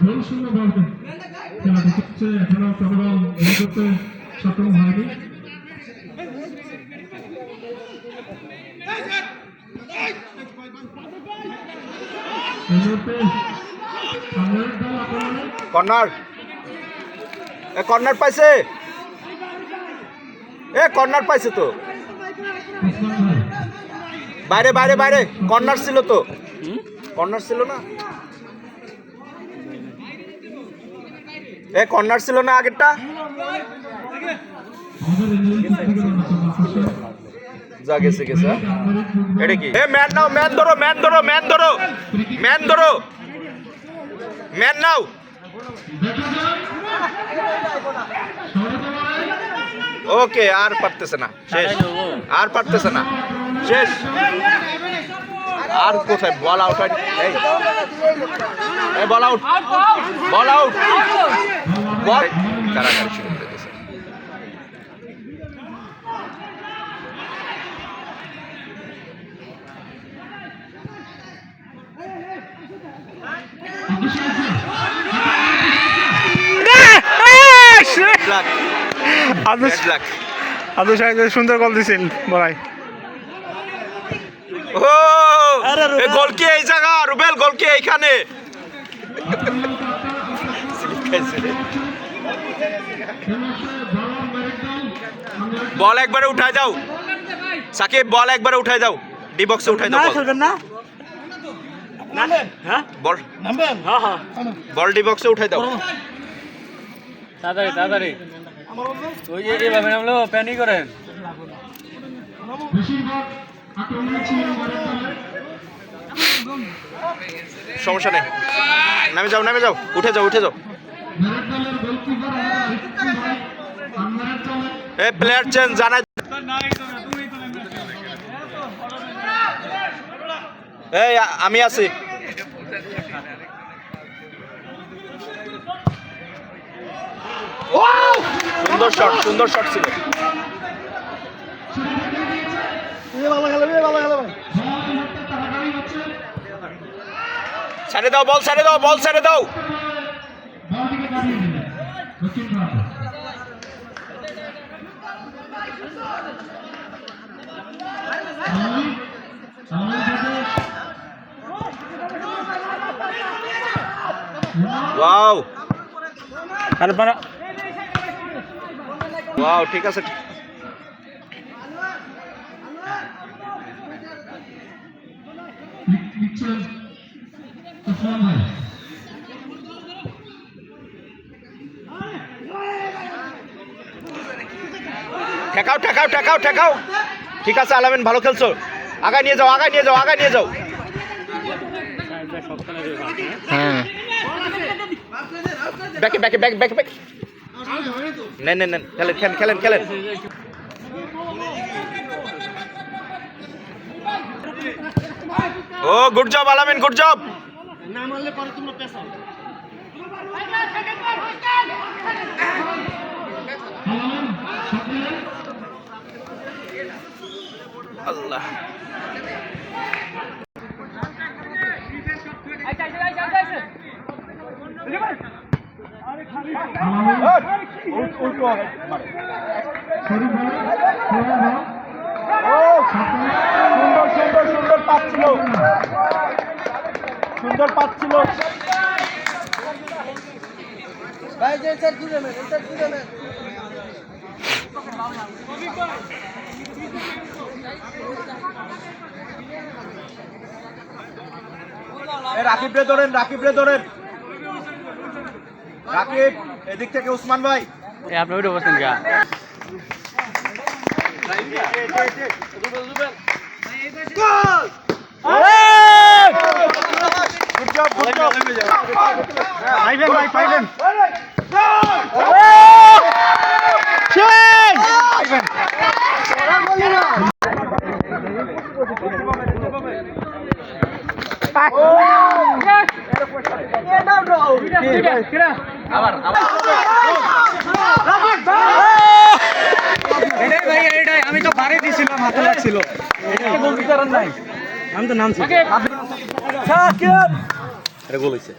গোল শূন্য বলতে খেলাটি চলছে, এখনো কোনো গোল করতে সক্ষম হয়নি। কর্নার, কর্নার পাইছে, কর্নার পাইছে তো, বাইরে বাইরে বাইরে কর্নার ছিল তো, কর্নার ছিল না, কর্নার ছিল না আগেরটা। যা গেছে গেছে, এটা কি? ম্যান নাও, ম্যান ধরো, ম্যান ধরো, ম্যান ধরো, ম্যান ধরো, ম্যান নাও। ওকে, আর পারতেছে না, শেষ, আর পারতেছে না, শেষ। আর কোথায় বল আউট হয়? এই বল আউট, বল আউট, বল কারাগারি শুরু করে দিয়েছে। সুন্দর গোল দিয়েছেন বলাই। গোল কি এই জায়গা? রুবেল গোল কি এইখানে? বল একবারে উঠায় যাও সাকিব, বল একবারে উঠায় যাও, ডি বক্সে উঠায় দাও। বল বল ডি বক্সে উঠায় দাও। তাড়াতাড়ি তাড়াতাড়ি, ওই যে এইভাবে নামলো প্যানিক করেন। সমস্যা নেই, নামে যাও, নামে যাও, উঠে যাও, উঠে যাও। প্লেয়ার চেঞ্জ জানাই। এই আমি আছি। সুন্দর শট, সুন্দর শট ছিল। ছেড়ে দাও, বল ছেড়ে দাও, বল ছেড়ে দাও। ওয়াও, ওয়াও, ঠিক আছে। ঠেকাও ঠেকাও ঠেকাও ঠেকাও, ঠিক আছে আলামিন, ভালো খেলছো। আগায় নিয়ে যাও, আগায় নিয়ে যাও, আগায় নিয়ে যাও। হ্যাঁ, ব্যাকে ব্যাকে ব্যাক ব্যাক ব্যাক, নেন নেন নেন, খেলেন খেলেন খেলেন। ও গুড জব আলামিন, গুড জব। আল্লাহ, সুন্দর সুন্দর সুন্দর পাচ্ছিল, সুন্দর পাচ্ছিল। রাকিব রে ধরেন, রাকিব রে ধরেন, রাকিব এদিক থেকে উসমান ভাই। আপনি ওইটা বসেন গা। আমি তো বাড়ি দিয়েছিলাম, হাতে লাগছিল, আমি তো নামছি। এটা গোল হইছে